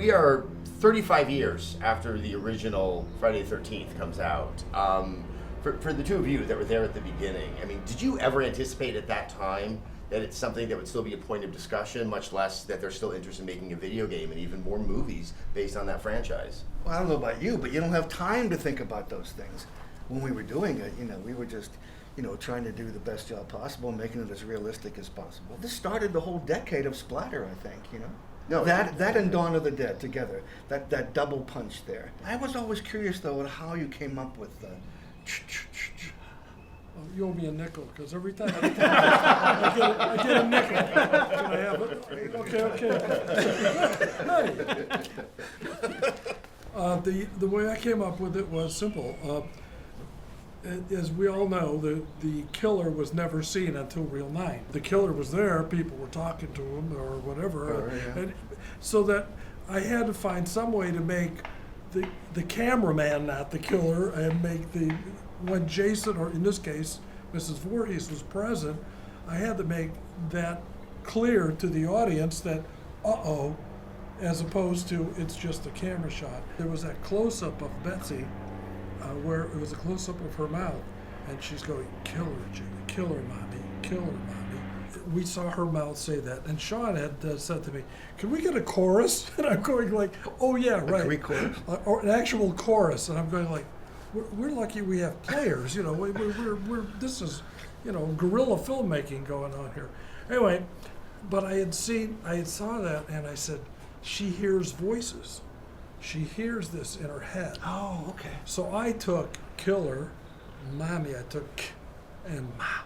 we are 35 years after the original Friday the 13th comes out. For the two of you that were there at the beginning, I mean, did you ever anticipate at that time that it's something that would still be a point of discussion, much less that there's still interest in making a video game and even more movies based on that franchise? Well, I don't know about you, but you don't have time to think about those things. When we were doing it, we were just, trying to do the best job possible, making it as realistic as possible. This started the whole decade of splatter, I think, No, that and Dawn of the Dead together, that double punch there. I was always curious, though, at how you came up with the You owe me a nickel, because every time I get a nickel. Can I have it? Okay. Hey. The way I came up with it was simple. As we all know, the killer was never seen until Reel 9. The killer was there, people were talking to him or whatever, and so that I had to find some way to make the cameraman not the killer, and make when Jason, or in this case, Mrs. Voorhees was present, I had to make that clear to the audience that, as opposed to it's just a camera shot. There was that close-up of Betsy, where it was a close-up of her mouth, and she's going, "Kill her, Jimmy, kill her, mommy, kill her, mommy." We saw her mouth say that, and Sean had said to me, "Can we get a chorus?" And I'm going like, "Oh yeah, right." A Greek chorus? Or an actual chorus, and I'm going like, we're lucky we have players, we're this is, guerrilla filmmaking going on here. Anyway, but I saw that, and I said, she hears voices. She hears this in her head. Oh, okay. So I took killer, mommy, I took k and ma.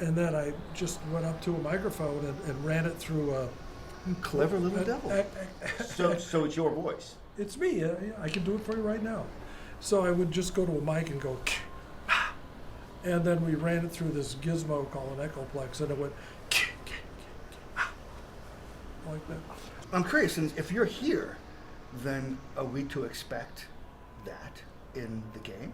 And then I just went up to a microphone and ran it through a clever little devil. So it's your voice. It's me. I can do it for you right now. So I would just go to a mic and go, k, ma. And then we ran it through this gizmo called an echoplex, and it went k, k, k, k, ma. Like that. I'm curious, and if you're here, then are we to expect that in the game?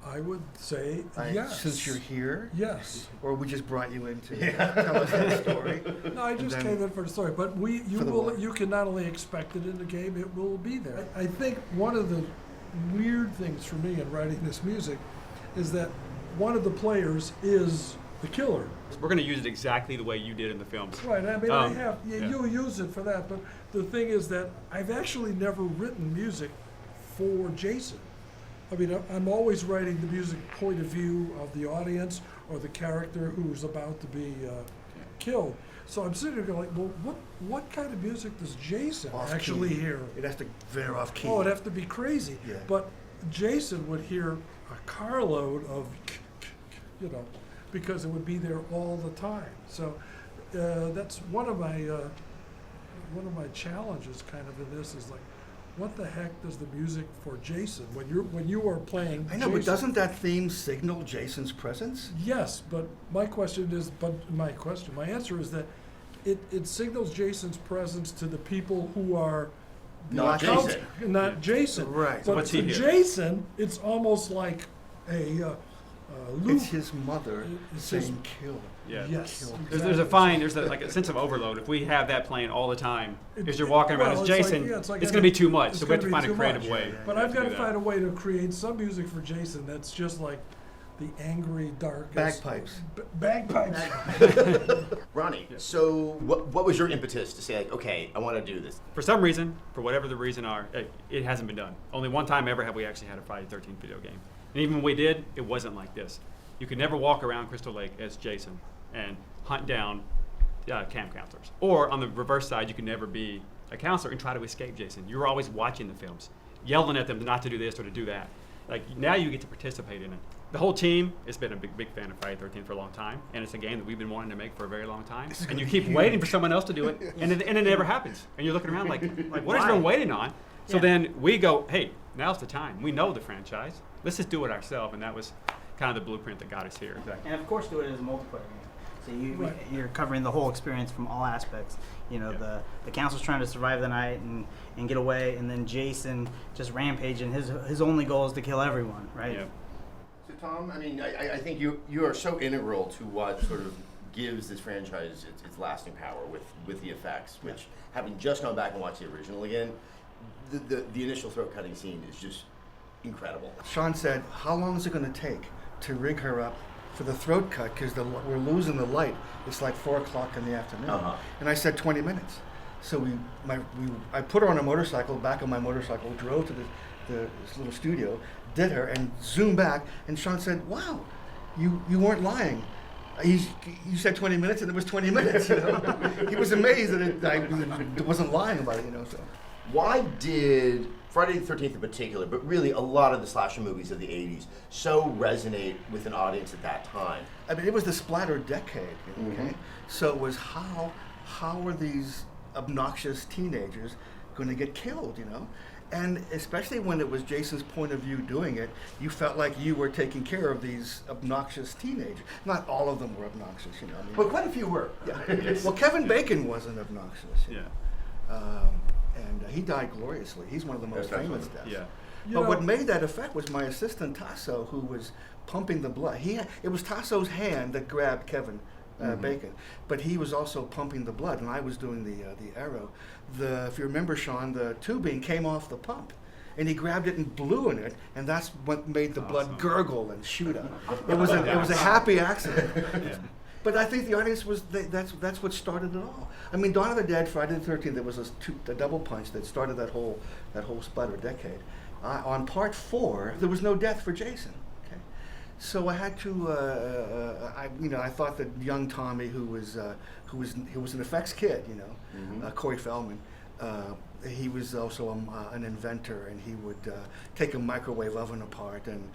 I would say yes. Since you're here? Yes. Or we just brought you in to tell us that story? No, I just came in for the story. But you can not only expect it in the game, it will be there. I think one of the weird things for me in writing this music is that one of the players is the killer. We're going to use it exactly the way you did in the films. Right, I mean, you use it for that, but the thing is that I've actually never written music for Jason. I mean, I'm always writing the music point of view of the audience or the character who's about to be killed. So I'm sitting there going like, well, what kind of music does Jason actually hear? It has to veer off key. Oh, it'd have to be crazy. Yeah. But Jason would hear a carload of, because it would be there all the time. So that's one of my challenges kind of in this is like, what the heck does the music for Jason when you are playing? I know, Jason, but doesn't that theme signal Jason's presence? Yes, but my answer is that it signals Jason's presence to the people who are Not Jason. Not Jason. Right. But what's for he here? Jason, it's almost like a loop. It's his mother saying kill. Yeah. Yes. There's exactly. like a sense of overload. If we have that playing all the time, as you're walking around as it's like- Jason, yeah, it's like it's going to be too much. it's So we have to gonna find be a too creative much. way. But I've got to do find that. a way to create some music for Jason that's just like the angry, dark Bagpipes. Bagpipes. Ronnie, so what was your impetus to say, like, okay, I want to do this? For some reason, for whatever the reason are, it hasn't been done. Only one time ever have we actually had a Friday the 13th video game. And even when we did, it wasn't like this. You could never walk around Crystal Lake as Jason and hunt down camp counselors. Or on the reverse side, you could never be a counselor and try to escape Jason. You were always watching the films, yelling at them not to do this or to do that. Like, now you get to participate in it. The whole team has been a big fan of Friday the 13th for a long time, and it's a game that we've been wanting to make for a very long time. And you keep waiting for someone else to do it, and it never happens. And you're looking around like what has been waiting on? So then we go, hey, now's the time. We know the franchise. Let's just do it ourselves, and that was kind of the blueprint that got us here. And of course, do it as a multiplayer game. So you're covering the whole experience from all aspects. The council's trying to survive the night and get away, and then Jason just rampaging. His only goal is to kill everyone, right? Yeah. So Tom, I mean, I think you are so integral to what sort of gives this franchise its lasting power with the effects, which, having just gone back and watched the original again, the initial throat cutting scene is just incredible. Sean said, how long is it going to take to rig her up for the throat cut, because we're losing the light. It's like 4 o'clock in the afternoon. And I said 20 minutes. So I put her on a motorcycle, back on my motorcycle, drove to this little studio, did her, and zoomed back, and Sean said, wow, you weren't lying. You said 20 minutes, and it was 20 minutes. You know? He was amazed that I wasn't lying about it. You know, so. Why did Friday the 13th in particular, but really a lot of the slasher movies of the 80s, so resonate with an audience at that time? I mean, it was the splatter decade, okay? So it was how are these obnoxious teenagers going to get killed, you know? And especially when it was Jason's point of view doing it, you felt like you were taking care of these obnoxious teenagers. Not all of them were obnoxious, you know. I mean, but quite a few were. Yeah. Well, Kevin Bacon wasn't obnoxious. You know? And he died gloriously. He's one of the most famous deaths. Yeah. But what made that effect was my assistant Tasso, who was pumping the blood. It was Tasso's hand that grabbed Kevin Bacon, but he was also pumping the blood, and I was doing the arrow. If you remember, Sean, the tubing came off the pump, and he grabbed it and blew in it, and that's what made the blood gurgle and shoot up. It was a happy accident. Yeah. But I think the audience that's what started it all. I mean, Dawn of the Dead, Friday the 13th, there was a double punch that started that whole splatter decade. On part 4, there was no death for Jason. Okay, so I had to. I thought that young Tommy, who was an effects kid, you know, Corey Feldman. He was also an inventor, and he would take a microwave oven apart and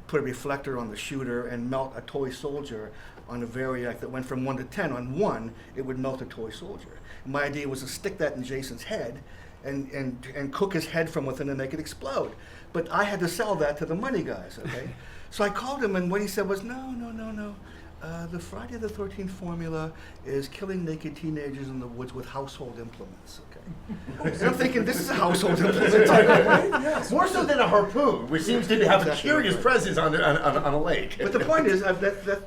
put a reflector on the shooter and melt a toy soldier on a variac that went from 1 to 10. On 1, it would melt a toy soldier. And my idea was to stick that in Jason's head and cook his head from within and make it explode. But I had to sell that to the money guys, okay? So I called him, and what he said was, no. The Friday the 13th formula is killing naked teenagers in the woods with household implements, okay? And I'm thinking, this is a household implement. Yes. More so than a harpoon, which seems to have a curious presence on a lake. But the point is,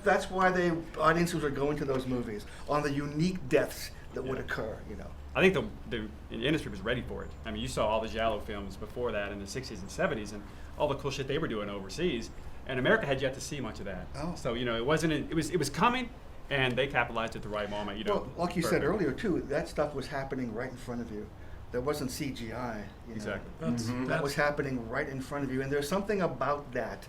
that's why the audiences are going to those movies, on the unique deaths that would occur, you know. I think the industry was ready for it. I mean, you saw all the Giallo films before that in the 60s and 70s, and all the cool shit they were doing overseas. And America had yet to see much of that. Oh. So, you know, it was coming, and they capitalized at the right moment. You know, well, like you said earlier too, that stuff was happening right in front of you. There wasn't CGI. You know. Exactly. That was happening right in front of you, and there's something about that.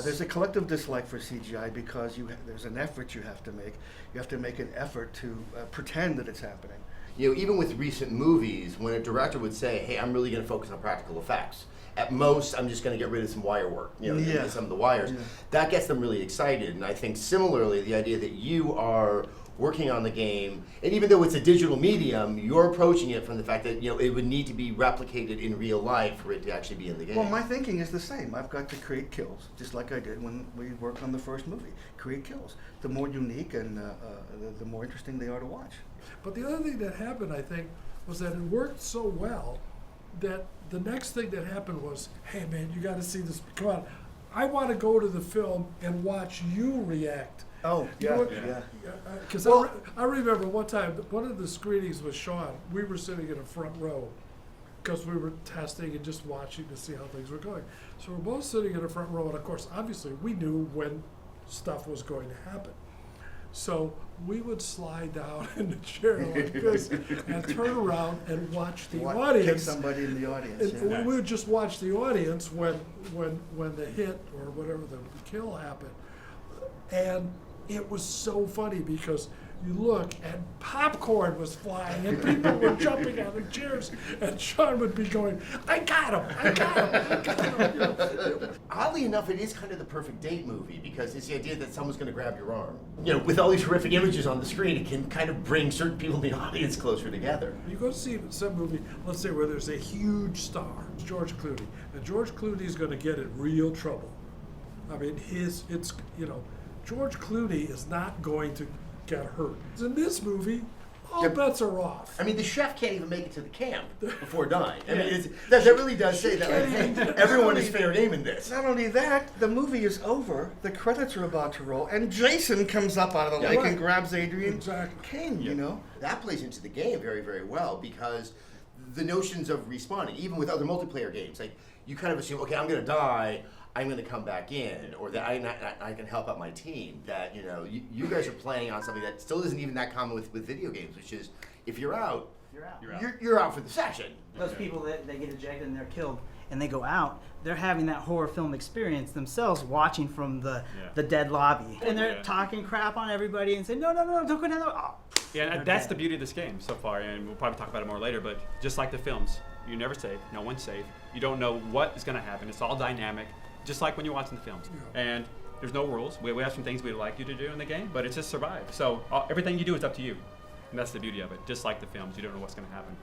There's a collective dislike for CGI because there's an effort you have to make. You have to make an effort to pretend that it's happening. You know, even with recent movies, when a director would say, "Hey, I'm really going to focus on practical effects," at most, I'm just going to get rid of some wire work, you know, get some of the wires. Yeah. That gets them really excited. And I think similarly, the idea that you are working on the game, and even though it's a digital medium, you're approaching it from the fact that, you know, it would need to be replicated in real life for it to actually be in the game. Well, my thinking is the same. I've got to create kills, just like I did when we worked on the first movie. Create kills. The more unique and the more interesting they are to watch. But the other thing that happened, I think, was that it worked so well that the next thing that happened was, hey man, you got to see this. Come on, I want to go to the film and watch you react. Oh, yeah. Because I remember one time, one of the screenings with Sean, we were sitting in a front row because we were testing and just watching to see how things were going. So we're both sitting in a front row, and of course, obviously, we knew when stuff was going to happen. So we would slide down in the chair like this and turn around and watch the audience. Kick somebody in the audience. We would just watch the audience when the hit or whatever the kill happened. And it was so funny because you look and popcorn was flying and people were jumping out of chairs and Sean would be going, I got him. You know? Oddly enough, it is kind of the perfect date movie because it's the idea that someone's going to grab your arm. You know, with all these horrific images on the screen, it can kind of bring certain people in the audience closer together. You go see some movie, let's say where there's a huge star, George Clooney, and George Clooney's going to get in real trouble. I mean, George Clooney is not going to get hurt. In this movie, all bets are off. I mean, the chef can't even make it to the camp before dying. I mean, that really does say that, like, hey, everyone is fair game in this. Not only that, the movie is over, the credits are about to roll, and Jason comes up out of the Yeah, lake right. and grabs Adrian Exactly. King, you know? That plays into the game very, very well because the notions of respawning, even with other multiplayer games, like you kind of assume, okay, I'm going to die, I'm going to come back in, or that I can help out my team. That you guys are playing on something that still isn't even that common with video games, which is if you're out, You're out. You're out. you're out for the session. Those people that they get ejected and they're killed and they go out, they're having that horror film experience themselves, watching from the dead lobby, and they're Yeah. talking crap on everybody and saying, no, don't go down there. Oh. Yeah, They're and that's dead. the beauty of this game so far, and we'll probably talk about it more later, but just like the films, you're never safe, no one's safe, you don't know what is going to happen, it's all dynamic, just like when you're watching the films. Yeah. And there's no rules, we have some things we'd like you to do in the game, but it's just survive. So everything you do is up to you, and that's the beauty of it, just like the films, you don't know what's going to happen.